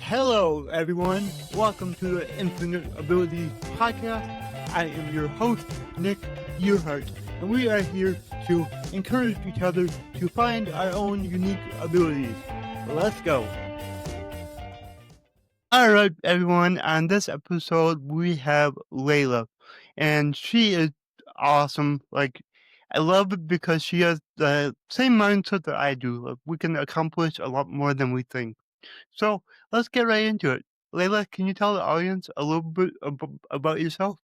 Hello, everyone. Welcome to the Infinite Abilities Podcast. I am your host, Nick Yerhart, and we are here to encourage each other to find our own unique abilities. Let's go. All right, everyone. On this episode, we have Layla, and she is awesome. I love it because she has the same mindset that I do. We can accomplish a lot more than we think. So let's get right into it. Layla, can you tell the audience a little bit about yourself?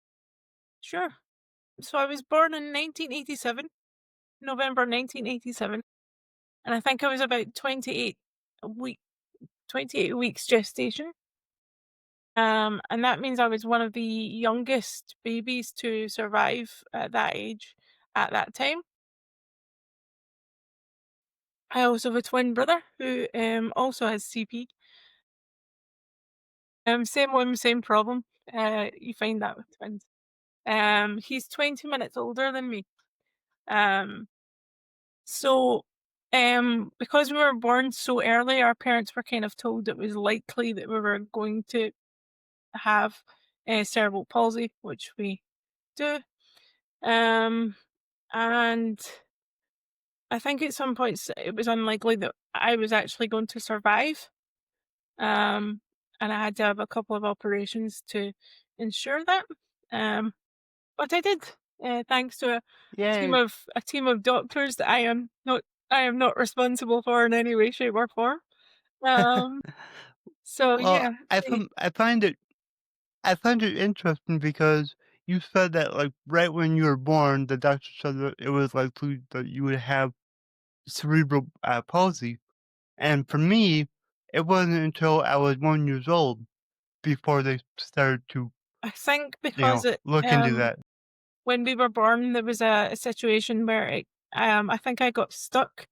Sure. So I was born in 1987, November 1987, and I think I was about week 28 weeks gestation. And that means I was one of the youngest babies to survive at that age at that time. I also have a twin brother who also has CP. Same one, same problem. You find that with twins. He's 20 minutes older than me. Um, So, because we were born so early, our parents were kind of told it was likely that we were going to have cerebral palsy, which we do. Um, and I think at some points it was unlikely that I was actually going to survive. Um, and I had to have a couple of operations to ensure that. Um, but I did, thanks to Yay. a team of doctors that I am not responsible for in any way, shape, or form. Um, so Well, yeah, I find it interesting because you said that right when you were born, the doctor said that it was likely that you would have cerebral palsy, and for me, it wasn't until I was 1 years old before they started to I think because look into that. when we were born, there was a situation where I think I got stuck.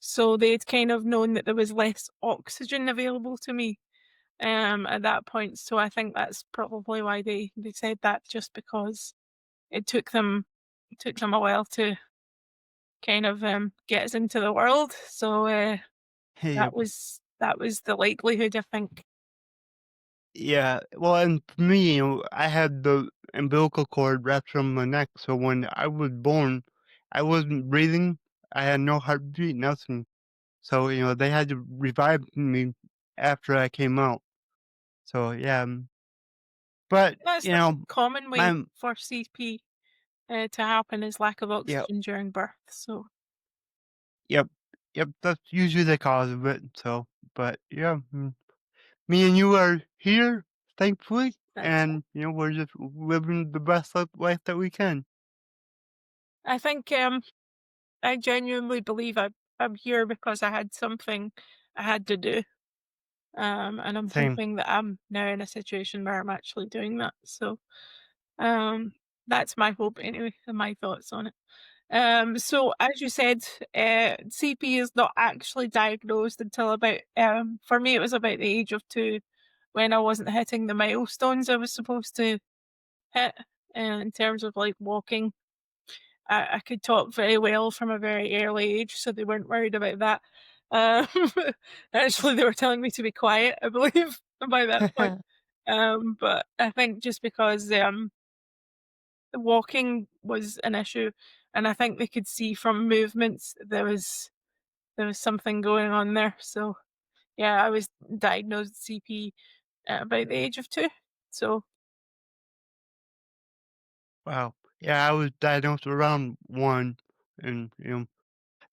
So they'd kind of known that there was less oxygen available to me at that point. So I think that's probably why they said that, just because it took them a while to kind of get us into the world. So Hey, that was the likelihood, I think. yeah, well, and for me, I had the umbilical cord wrapped around my neck, so when I was born, I wasn't breathing. I had no heartbeat, nothing. So, they had to revive me after I came out. So, yeah, but, That's a common way my for CP to happen, is lack of yeah, oxygen during birth. So yep, yep, that's usually the cause of it. So, but yeah, me and you are here, thankfully, that's and, we're just living the best life that we can. I think I genuinely believe I'm here because I had something I had to do. And I'm Same. hoping that I'm now in a situation where I'm actually doing that. So um that's my hope anyway, and my thoughts on it. So as you said, CP is not actually diagnosed until about for me it was about the age of 2, when I wasn't hitting the milestones I was supposed to hit, in terms of like walking. I could talk very well from a very early age, so they weren't worried about that. Um, actually, they were telling me to be quiet, I believe, by that point. But I think just because the walking was an issue, and I think they could see from movements there was something going on there. So yeah, I was diagnosed CP at about the age of 2. So Wow. Yeah, I was diagnosed around 1, and,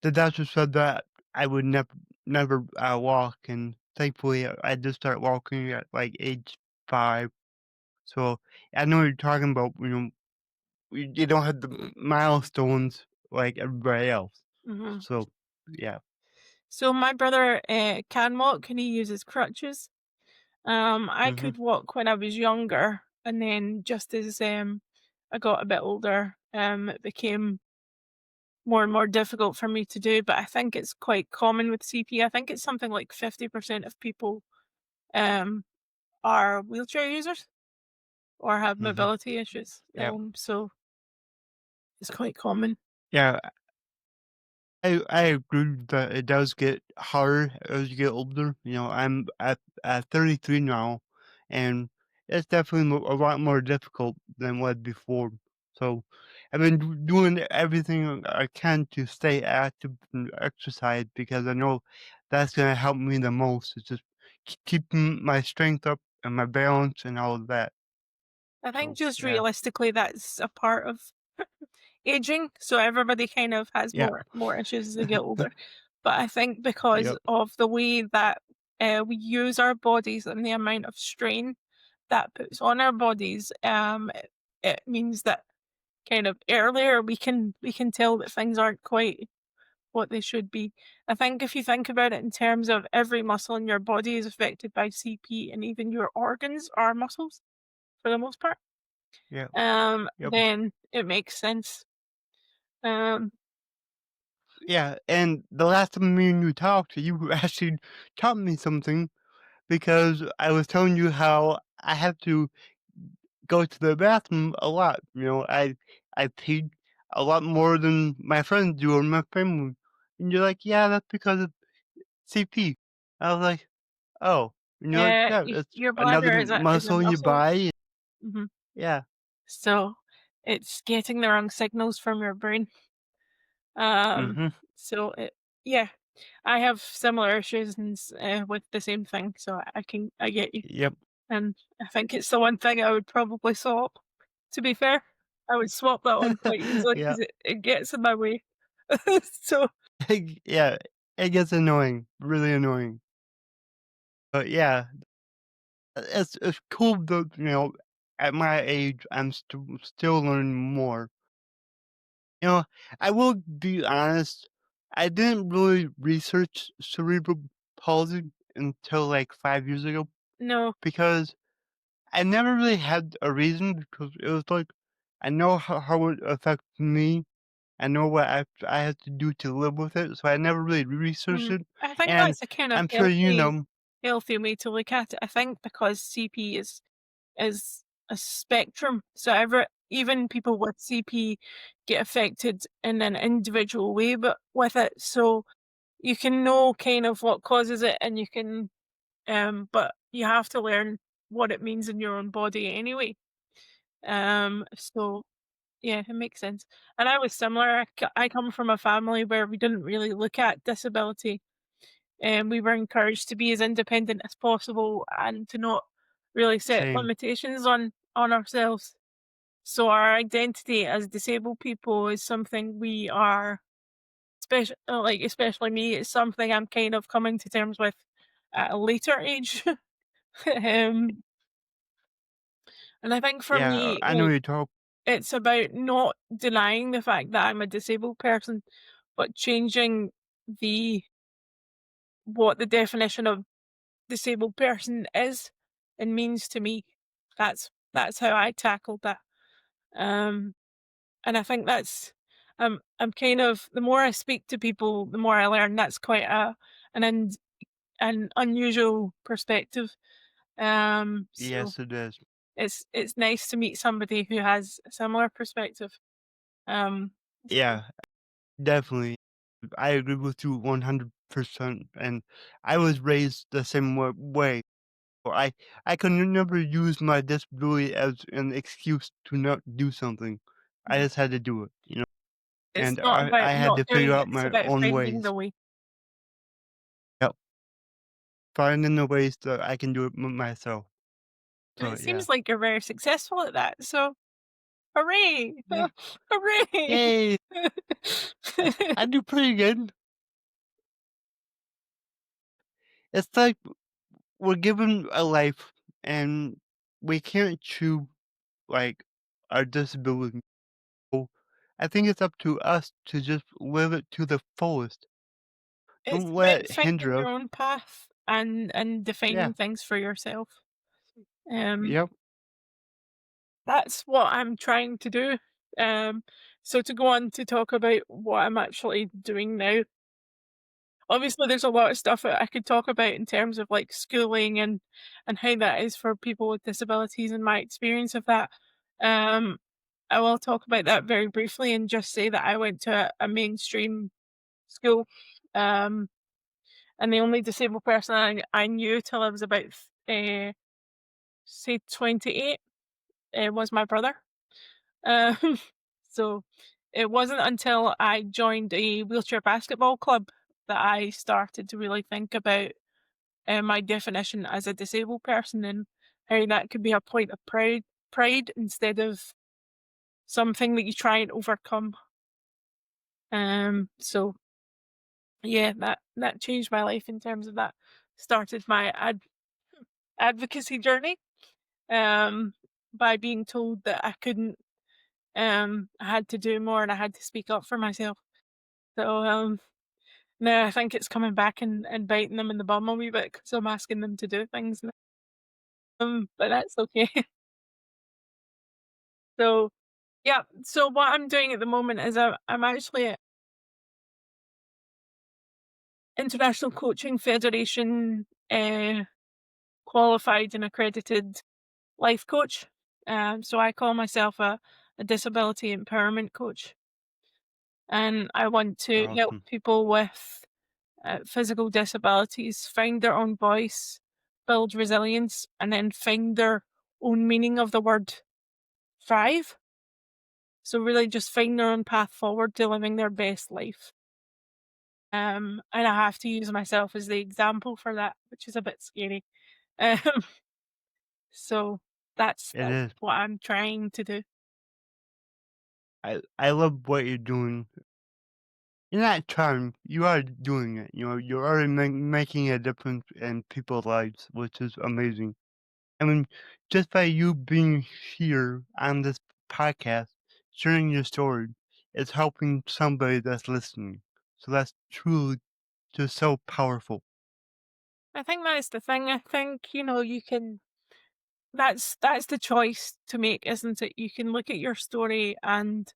the doctor said that I would never, walk, and thankfully, I did start walking at, age 5. So, I know what you're talking about, you don't have the milestones like everybody else. mhm. So, yeah. So my brother can walk, and he uses crutches. I Mhm. could walk when I was younger, and then just as I got a bit older, it became more and more difficult for me to do. But I think it's quite common with CP. I think it's something like 50% of people um are wheelchair users or have Mhm. mobility issues. Yeah. So it's quite common. Yeah. I agree that it does get harder as you get older. I'm at 33 now, and it's definitely a lot more difficult than it was before. So I've been doing everything I can to stay active and exercise because I know that's gonna help me the most. It's just keeping my strength up and my balance and all of that. I think So just yeah, realistically, that's a part of aging, so everybody kind of has yeah, more issues as they get older. But I think because yep, of the way that, we use our bodies and the amount of strain that puts on our bodies, it means that kind of earlier we can tell that things aren't quite what they should be. I think if you think about it in terms of every muscle in your body is affected by CP, and even your organs are muscles for the most part, yeah, yep. then it makes sense. Um, Yeah, and the last time me and you talked, you actually taught me something because I was telling you how I have to go to the bathroom a lot. I peed a lot more than my friends do or my family. And you're like, yeah, that's because of CP. I was like, oh, and you're like, yeah, y it's your another bladder is a muscle in your muscle. body. Mhm. Yeah, So, it's getting the wrong signals from your brain. Um, mm-hmm, so it yeah, I have similar issues with the same thing, so I get you. yep, And I think it's the one thing I would probably swap, to be fair. I would swap that one quite easily yeah, 'cause it gets in my way. So yeah. It gets annoying, really annoying. But yeah, it's cool that, at my age, I'm still learning more. You know, I will be honest, I didn't really research cerebral palsy until, like, 5 years ago no, because I never really had a reason because it was like, I know how it affects me. I know what I have to do to live with it, so I never really researched it, I think and that's a kind of I'm sure you know. healthy way to look at it. I think because CP is a spectrum, so even people with CP get affected in an individual way, but with it, so you can know kind of what causes it, and you can, but you have to learn what it means in your own body anyway. So yeah, it makes sense. And I was similar. I come from a family where we didn't really look at disability, and we were encouraged to be as independent as possible and to not really set Same, limitations on ourselves. So our identity as disabled people is something we are like, especially me, it's something I'm kind of coming to terms with at a later age. um, and I think for yeah, me, I know like, you talk. it's about not denying the fact that I'm a disabled person, but changing the what the definition of disabled person is and means to me. That's how I tackled that. Um, and I think I'm kind of, the more I speak to people, the more I learn. That's quite a an in, an unusual perspective. So Yes, it is. it's nice to meet somebody who has a similar perspective. Um, so Yeah, definitely. I agree with you 100%, and I was raised the same way. Or I can never use my disability as an excuse to not do something. I mhm. just had to do it, It's and not I about had not to doing figure it, out it's my about own finding the ways. way. Yep, finding the ways that I can do it myself. And So it yeah, seems like you're very successful at that, so hooray! yeah, Hooray! yay! I do pretty good. It's like we're given a life, and we can't choose like our disability. So I think it's up to us to just live it to the fullest. It's Don't let about it hinder finding us. your own path and Yeah. defining things for yourself. Um, Yep. that's what I'm trying to do. Um, so to go on to talk about what I'm actually doing now, obviously there's a lot of stuff that I could talk about in terms of like schooling and how that is for people with disabilities and my experience of that. Um, I will talk about that very briefly and just say that I went to a mainstream school. Um, and the only disabled person I knew till I was about, say 28, was my brother. Um, so it wasn't until I joined a wheelchair basketball club that I started to really think about, my definition as a disabled person and how that could be a point of pride instead of something that you try and overcome. So yeah, that changed my life in terms of that. Started my advocacy journey, um, by being told that I couldn't, I had to do more and I had to speak up for myself. So, now I think it's coming back and biting them in the bum a wee bit because I'm asking them to do things now. But that's okay. So, yeah, so what I'm doing at the moment is I'm actually a International Coaching Federation, qualified and accredited life coach. So I call myself a disability empowerment coach, and I want to help Awesome. people with physical disabilities find their own voice, build resilience, and then find their own meaning of the word thrive. So really just find their own path forward to living their best life. And I have to use myself as the example for that, which is a bit scary. Um, so It that's is. what I'm trying to do. I love what you're doing. In that time, you are doing it. You know, you're already making a difference in people's lives, which is amazing. I mean, just by you being here on this podcast, sharing your story, it's helping somebody that's listening. So that's truly just so powerful. I think that's the thing. I think, you can that's the choice to make, isn't it? You can look at your story and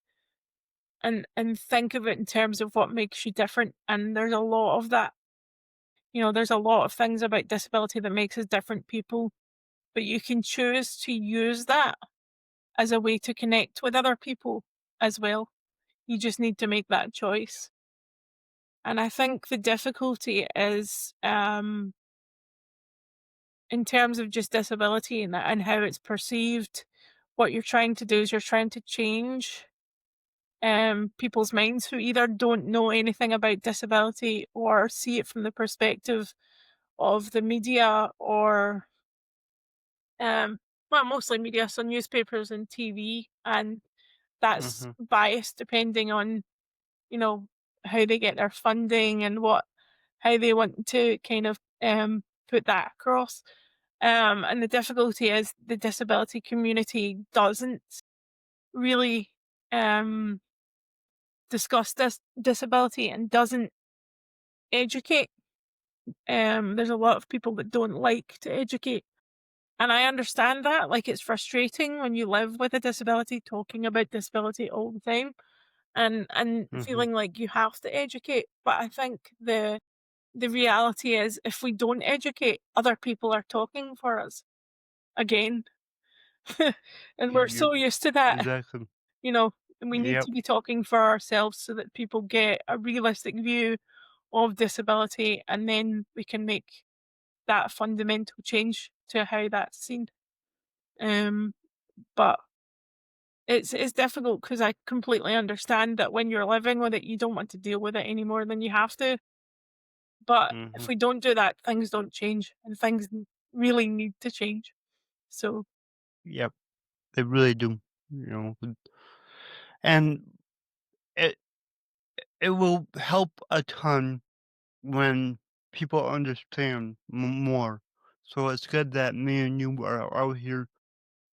think of it in terms of what makes you different. And there's a lot of that. There's a lot of things about disability that makes us different people, but you can choose to use that as a way to connect with other people as well. You just need to make that choice. And I think the difficulty is, in terms of just disability and how it's perceived, what you're trying to do is you're trying to change people's minds who either don't know anything about disability or see it from the perspective of the media or well, mostly media, so newspapers and TV, and that's Mhm, biased depending on, you know, how they get their funding and how they want to kind of put that across. And the difficulty is the disability community doesn't really um discuss disability and doesn't educate. There's a lot of people that don't like to educate. And I understand that. Like, it's frustrating when you live with a disability, talking about disability all the time and mhm. feeling like you have to educate. But I think the reality is if we don't educate, other people are talking for us again. And we're You're so used to that, exactly. you know, and we need Yep. to be talking for ourselves so that people get a realistic view of disability, and then we can make that fundamental change to how that's seen. Um, but it's difficult because I completely understand that when you're living with it, you don't want to deal with it any more than you have to. But if Mhm. we don't do that, things don't change, and things really need to change. So Yep. They really do. You know, and it it will help a ton when people understand more. So it's good that me and you are out here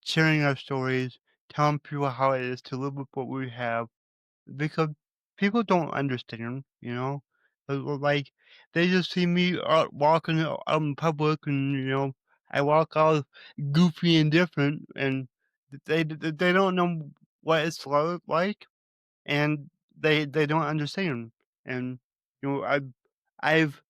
sharing our stories, telling people how it is to live with what we have, because people don't understand, you know. Like they just see me out walking out in public, and I walk all goofy and different, and they don't know what it's like, and they don't understand. And I've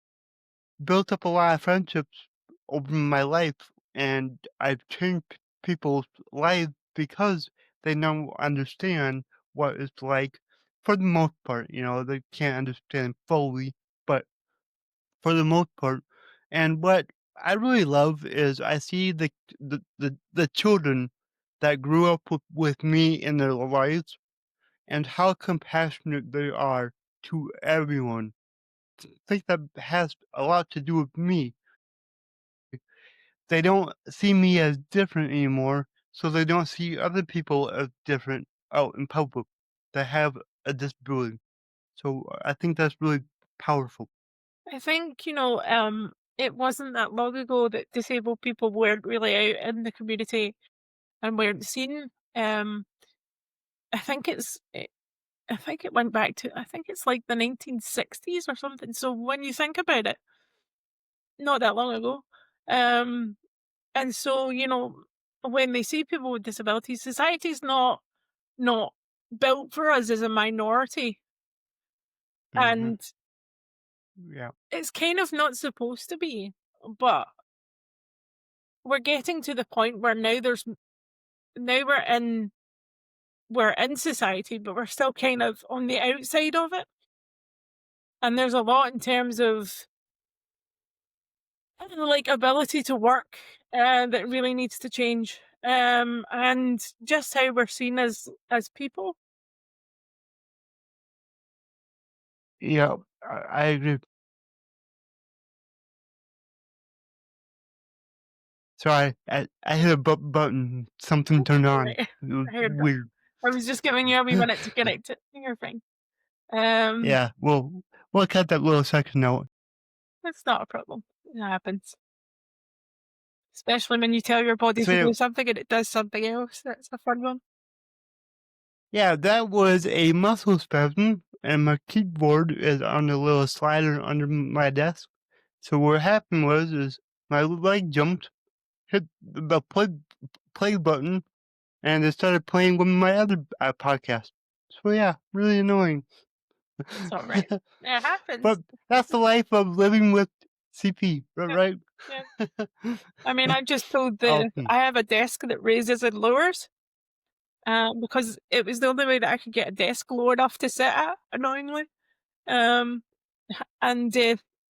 built up a lot of friendships over my life, and I've changed people's lives because they now understand what it's like for the most part, they can't understand fully, but for the most part. And what I really love is I see the children that grew up with me in their lives and how compassionate they are to everyone. I think that has a lot to do with me. They don't see me as different anymore, so they don't see other people as different out in public that have a disability. So I think that's really powerful. I think, it wasn't that long ago that disabled people weren't really out in the community and weren't seen. I think I think it went back to I think it's like the 1960s or something. So when you think about it, not that long ago. Um, and so, when they see people with disabilities, society's not built for us as a minority. Hmm. And Yeah. it's kind of not supposed to be. But we're getting to the point where now we're in society, but we're still kind of on the outside of it. And there's a lot in terms of like ability to work that really needs to change. And just how we're seen as people. Yeah, I agree. Sorry, I hit a button. Something turned That's all on. right. It was I heard that. weird. I was just giving you a wee minute to connect it. You're fine. Um, Yeah, we'll cut that little section out. that's not a problem. It happens. Especially when you tell your body So to yeah, do something and it does something else. That's a fun one. yeah, that was a muscle spasm, and my keyboard is on the little slider under my desk. So what happened was is my leg jumped, hit the play button, and it started playing with my other podcast. So yeah, really annoying. It's all right. It But happens. that's the life of living with CP, Yeah, right? yeah. I mean, I just told Awesome. I have a desk that raises and lowers, because it was the only way that I could get a desk low enough to sit at, annoyingly. Um, and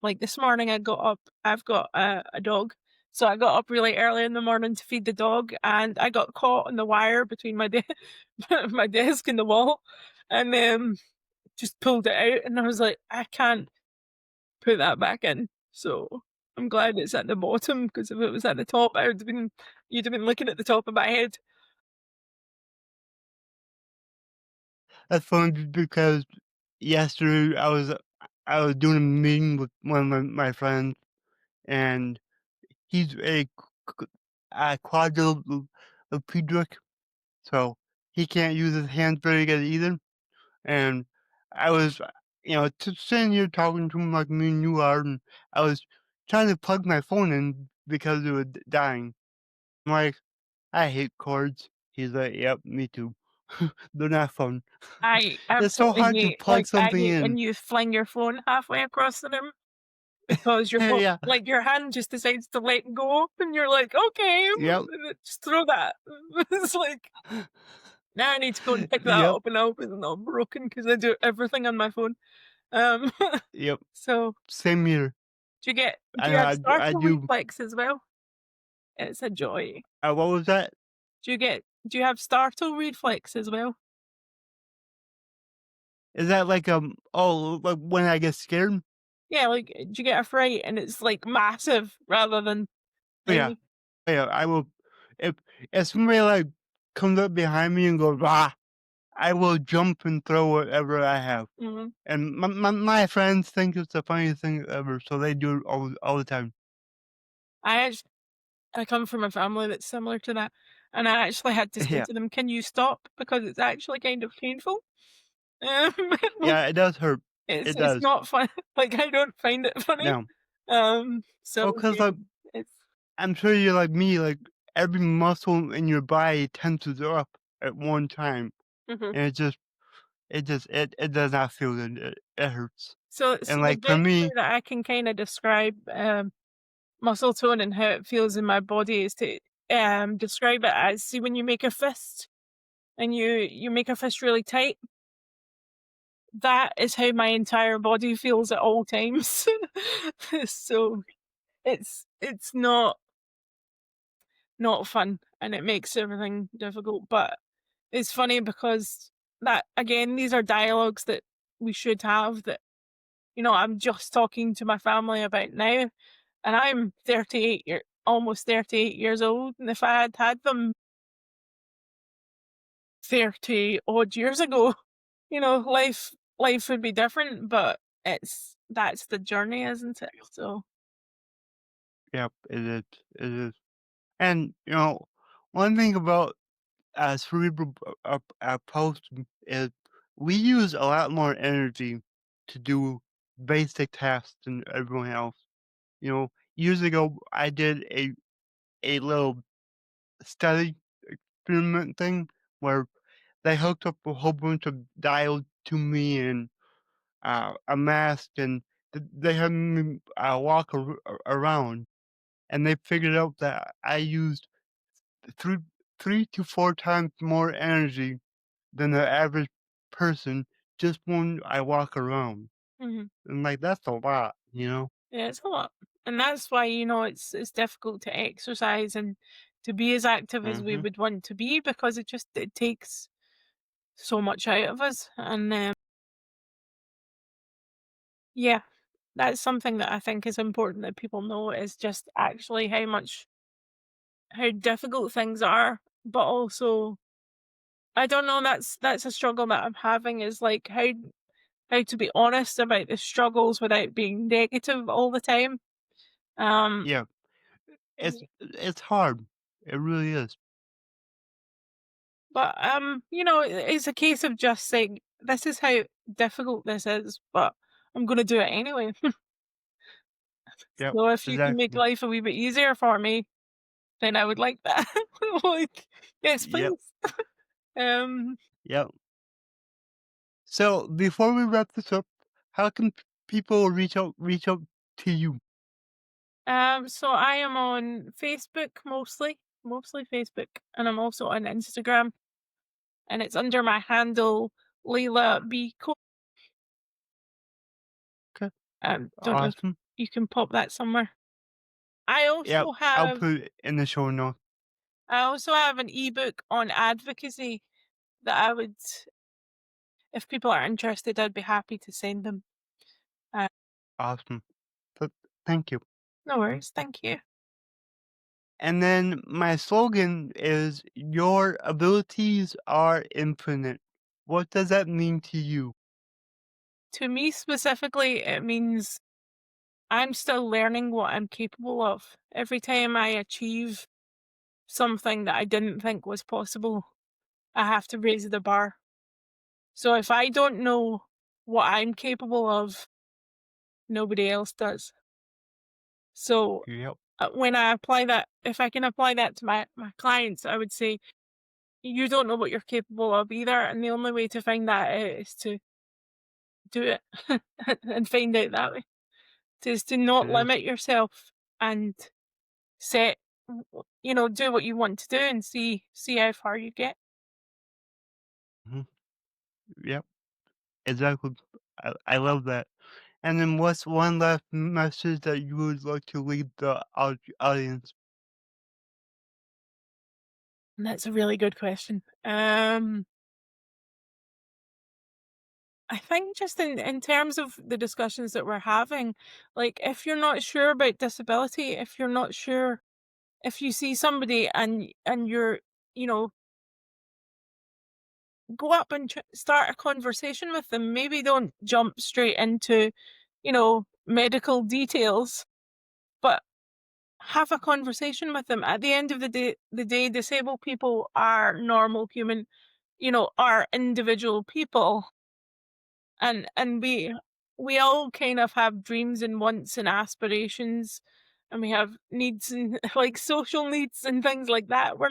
like this morning, I got up. I've got a dog, so I got up really early in the morning to feed the dog, and I got caught on the wire between my desk and the wall, and just pulled it out, and I was like, I can't put that back in. So I'm glad it's at the bottom because if it was at the top, you'd have been looking at the top of my head. That's funny because yesterday I was doing a meeting with one of my friends, and he's a quadriplegic, so he can't use his hands very good either. And I was, just sitting here talking to him like me and you are, and I was trying to plug my phone in because it was dying. I'm like, I hate cords. He's like, yep, me too. They're not fun. I It's so absolutely hard to hate, plug I something hate in. when you fling your phone halfway across the room because Yeah, your hand just decides to let go, and you're like, okay, yep, just throw that. It's like now I need to go and pick that yep, up, and I hope it's not broken because I do everything on my phone. Um, yep. so Same here. do you have I startle do. reflex as well? It's a joy. What was that? Do you have startle reflex as well? Is that like like when I get scared? Yeah, like, do you get a fright and it's, like, massive rather than Oh yeah, tiny? oh, yeah. I will if if somebody like comes up behind me and goes ah, I will jump and throw whatever I have. Mhm. And my friends think it's the funniest thing ever, so they do it all the time. I act I come from a family that's similar to that, and I actually had to say Yeah, to them, "Can you stop?" Because it's actually kind of painful. Um, yeah. It does hurt. It it's does. not fun. Like, I don't find it funny. No. Oh, So, cause yeah, like it's I'm sure you're like me. Like every muscle in your body tenses up at one time, mhm. and it does not feel good. It hurts. So And the like for best way me, that I can kinda describe, muscle tone and how it feels in my body is to, describe it as, see when you make a fist and you make a fist really tight, that is how my entire body feels at all times. So, it's not fun, and it makes everything difficult, but it's funny because that again, these are dialogues that we should have that, I'm just talking to my family about now, and I'm 38 almost 38 years old, and if I had had them 30 odd years ago, life would be different, but that's the journey, isn't it? So, Yep, it is. And, one thing about, cerebral palsy is we use a lot more energy to do basic tasks than everyone else. Years ago, I did a little study experiment thing where they hooked up a whole bunch of dials to me and a mask, and they had me walk around, and they figured out that I used three 3 to 4 times more energy than the average person just when I walk around. mhm. And like that's a lot. Yeah, it's a lot. And that's why, it's difficult to exercise and to be as active as we Hmm. would want to be because it takes so much out of us. And yeah, that's something that I think is important that people know is just actually how difficult things are, but also I don't know, that's a struggle that I'm having is like how to be honest about the struggles without being negative all the time. Um Yeah, it's hard. It really is. But, it's a case of just saying, "This is how difficult this is, but I'm gonna do it anyway." Yep, So if you can make exactly. life a wee bit easier for me, then I would like that. Like, yes, Yep, please. Um, yep. So before we wrap this up, how can people reach out to you? so I am on Facebook mostly Facebook, and I'm also on Instagram, and it's under my handle, Layla B. Okay, Don't know if awesome. you can pop that somewhere. I Yep, also I'll have put it in the show notes. I also have an ebook on advocacy that I would if people are interested, I'd be happy to send them. Uh, Awesome. Th- Thank you. no worries, thank you. And then my slogan is your abilities are infinite. What does that mean to you? To me specifically, it means I'm still learning what I'm capable of. Every time I achieve something that I didn't think was possible, I have to raise the bar. So if I don't know what I'm capable of, nobody else does. So Yep. when I apply that, if I can apply that to my clients, I would say, you don't know what you're capable of either. And the only way to find that out is to do it and find out that way. Is to It not is. limit yourself and set, do what you want to do and see how far you get. Mhm. Yep. Exactly. I love that. And then what's one last message that you would like to leave the audience? And that's a really good question. I think just in terms of the discussions that we're having, like if you're not sure about disability, if you're not sure, if you see somebody and you're, you know, go up and start a conversation with them. Maybe don't jump straight into, medical details, but have a conversation with them. At the end of the day, disabled people are normal human, are individual people, and we all kind of have dreams and wants and aspirations, and we have needs and like social needs and things like that. We're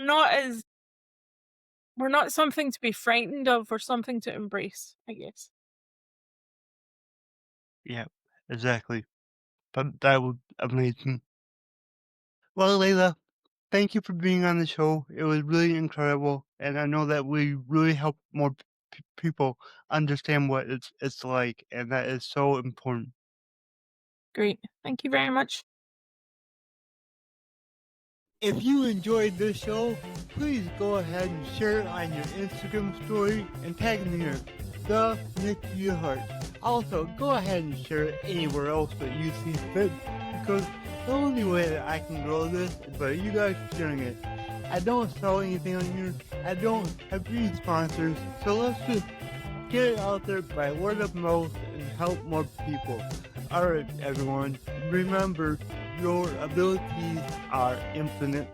not something to be frightened of. We're something to embrace, I guess. Yep. Exactly. That would amazing. Well, Layla, thank you for being on the show. It was really incredible, and I know that we really helped more people understand what it's like, and that is so important. Great. Thank you very much. If you enjoyed this show, please go ahead and share it on your Instagram story and tag me here, the Nick Yerhart. Also, go ahead and share it anywhere else that you see fit, because the only way that I can grow this is by you guys sharing it. I don't sell anything on here. I don't have any sponsors, so let's just get it out there by word of mouth and help more people. Alright, everyone, remember your abilities are infinite.